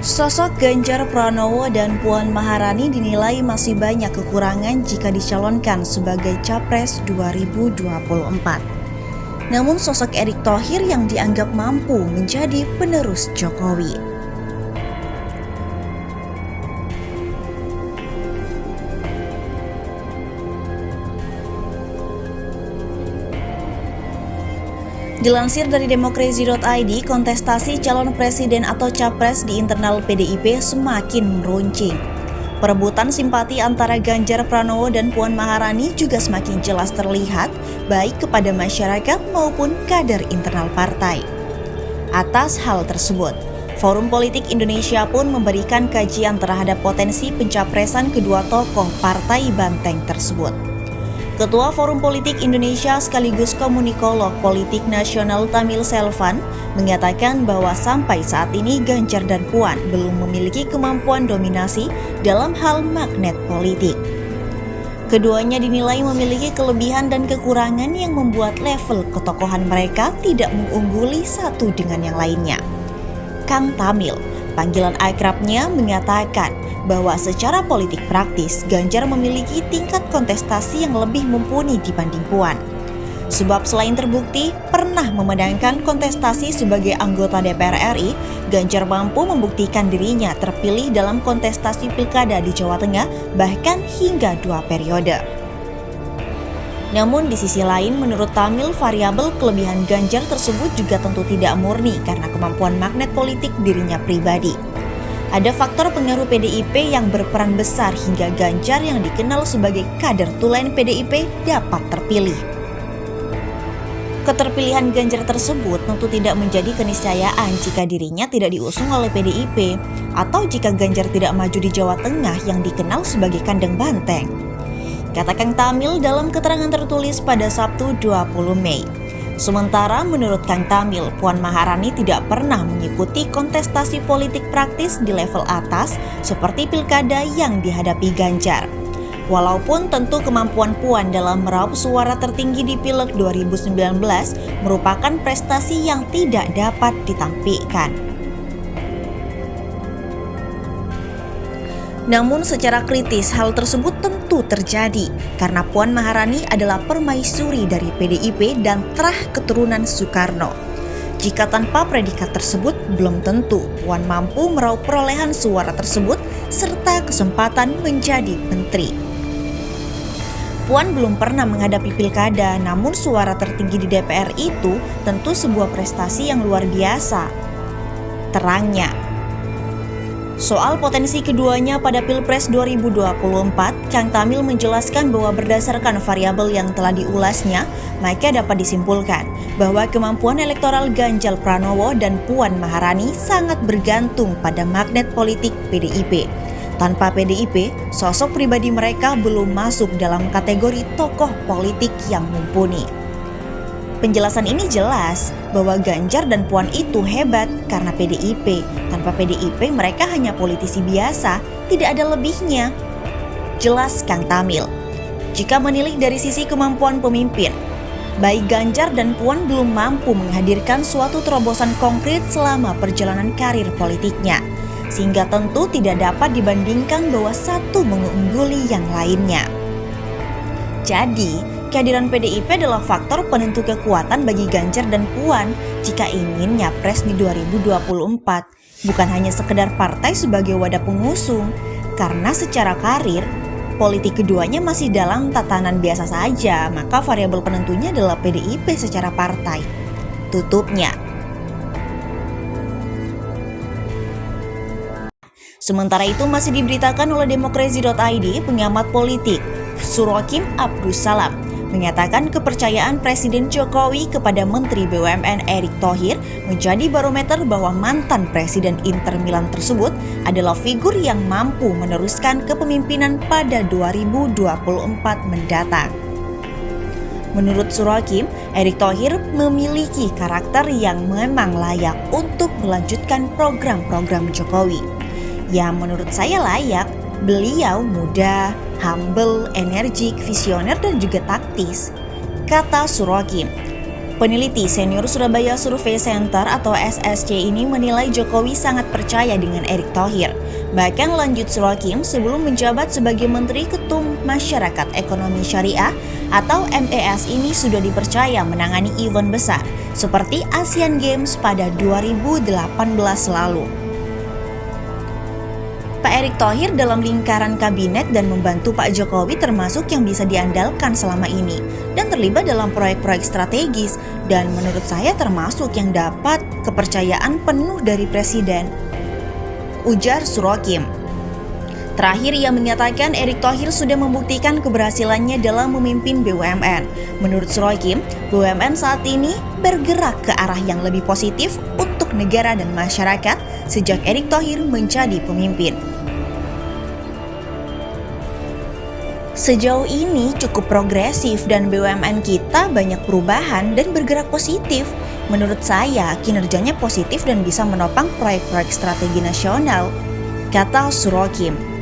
Sosok Ganjar Pranowo dan Puan Maharani dinilai masih banyak kekurangan jika dicalonkan sebagai Capres 2024. Namun sosok Erick Thohir yang dianggap mampu menjadi penerus Jokowi. Dilansir dari Demokrasi.id, kontestasi calon presiden atau capres di internal PDIP semakin meruncing. Perebutan simpati antara Ganjar Pranowo dan Puan Maharani juga semakin jelas terlihat, baik kepada masyarakat maupun kader internal partai. Atas hal tersebut, Forum Politik Indonesia pun memberikan kajian terhadap potensi pencapresan kedua tokoh partai banteng tersebut. Ketua Forum Politik Indonesia sekaligus komunikolog politik nasional Tamil Selvan mengatakan bahwa sampai saat ini Ganjar dan Puan belum memiliki kemampuan dominasi dalam hal magnet politik. Keduanya dinilai memiliki kelebihan dan kekurangan yang membuat level ketokohan mereka tidak mengungguli satu dengan yang lainnya. Kang Tamil, panggilan akrabnya, mengatakan bahwa secara politik praktis, Ganjar memiliki tingkat kontestasi yang lebih mumpuni dibanding Puan. Sebab selain terbukti pernah memenangkan kontestasi sebagai anggota DPR RI, Ganjar mampu membuktikan dirinya terpilih dalam kontestasi pilkada di Jawa Tengah bahkan hingga 2 periode. Namun di sisi lain, menurut Tamil, variabel kelebihan Ganjar tersebut juga tentu tidak murni karena kemampuan magnet politik dirinya pribadi. Ada faktor pengaruh PDIP yang berperan besar hingga Ganjar yang dikenal sebagai kader tulen PDIP dapat terpilih. Keterpilihan Ganjar tersebut tentu tidak menjadi keniscayaan jika dirinya tidak diusung oleh PDIP atau jika Ganjar tidak maju di Jawa Tengah yang dikenal sebagai kandang banteng. Kata Kang Tamil dalam keterangan tertulis pada Sabtu 20 Mei. Sementara menurut Kang Tamil, Puan Maharani tidak pernah mengikuti kontestasi politik praktis di level atas seperti pilkada yang dihadapi Ganjar. Walaupun tentu kemampuan Puan dalam meraup suara tertinggi di Pileg 2019 merupakan prestasi yang tidak dapat ditampilkan. Namun secara kritis hal tersebut tentu terjadi karena Puan Maharani adalah permaisuri dari PDIP dan terah keturunan Soekarno. Jika tanpa predikat tersebut, belum tentu Puan mampu meraup perolehan suara tersebut serta kesempatan menjadi menteri. Puan belum pernah menghadapi pilkada, namun suara tertinggi di DPR itu tentu sebuah prestasi yang luar biasa. Terangnya, soal potensi keduanya pada Pilpres 2024, Kang Tamil menjelaskan bahwa berdasarkan variabel yang telah diulasnya, maka dapat disimpulkan bahwa kemampuan elektoral Ganjar Pranowo dan Puan Maharani sangat bergantung pada magnet politik PDIP. Tanpa PDIP, sosok pribadi mereka belum masuk dalam kategori tokoh politik yang mumpuni. Penjelasan ini jelas bahwa Ganjar dan Puan itu hebat karena PDIP. Tanpa PDIP mereka hanya politisi biasa, tidak ada lebihnya. Jelas Kang Tamil. Jika menilik dari sisi kemampuan pemimpin, baik Ganjar dan Puan belum mampu menghadirkan suatu terobosan konkret selama perjalanan karir politiknya, sehingga tentu tidak dapat dibandingkan bahwa satu mengungguli yang lainnya. Jadi, kehadiran PDIP adalah faktor penentu kekuatan bagi Ganjar dan Puan jika ingin nyapres di 2024, bukan hanya sekedar partai sebagai wadah pengusung, karena secara karir, politik keduanya masih dalam tatanan biasa saja, maka variabel penentunya adalah PDIP secara partai. Tutupnya. Sementara itu masih diberitakan oleh Demokrasi.id, pengamat politik Surokim Abdussalam mengatakan kepercayaan Presiden Jokowi kepada Menteri BUMN Erick Thohir menjadi barometer bahwa mantan Presiden Inter Milan tersebut adalah figur yang mampu meneruskan kepemimpinan pada 2024 mendatang. Menurut Surokim, Erick Thohir memiliki karakter yang memang layak untuk melanjutkan program-program Jokowi. Yang menurut saya layak, beliau muda, humble, energik, visioner dan juga taktis, kata Surokim. Peneliti senior Surabaya Survey Center atau SSC ini menilai Jokowi sangat percaya dengan Erick Thohir. Bahkan lanjut Surokim sebelum menjabat sebagai Menteri Ketum Masyarakat Ekonomi Syariah atau MES ini sudah dipercaya menangani event besar seperti Asian Games pada 2018 lalu. Pak Erick Thohir dalam lingkaran kabinet dan membantu Pak Jokowi termasuk yang bisa diandalkan selama ini dan terlibat dalam proyek-proyek strategis dan menurut saya termasuk yang dapat kepercayaan penuh dari Presiden, ujar Surokim. Terakhir ia menyatakan Erick Thohir sudah membuktikan keberhasilannya dalam memimpin BUMN. Menurut Surokim, BUMN saat ini bergerak ke arah yang lebih positif untuk negara dan masyarakat sejak Erick Thohir menjadi pemimpin. Sejauh ini cukup progresif dan BUMN kita banyak perubahan dan bergerak positif. Menurut saya, kinerjanya positif dan bisa menopang proyek-proyek strategi nasional, kata Surokim.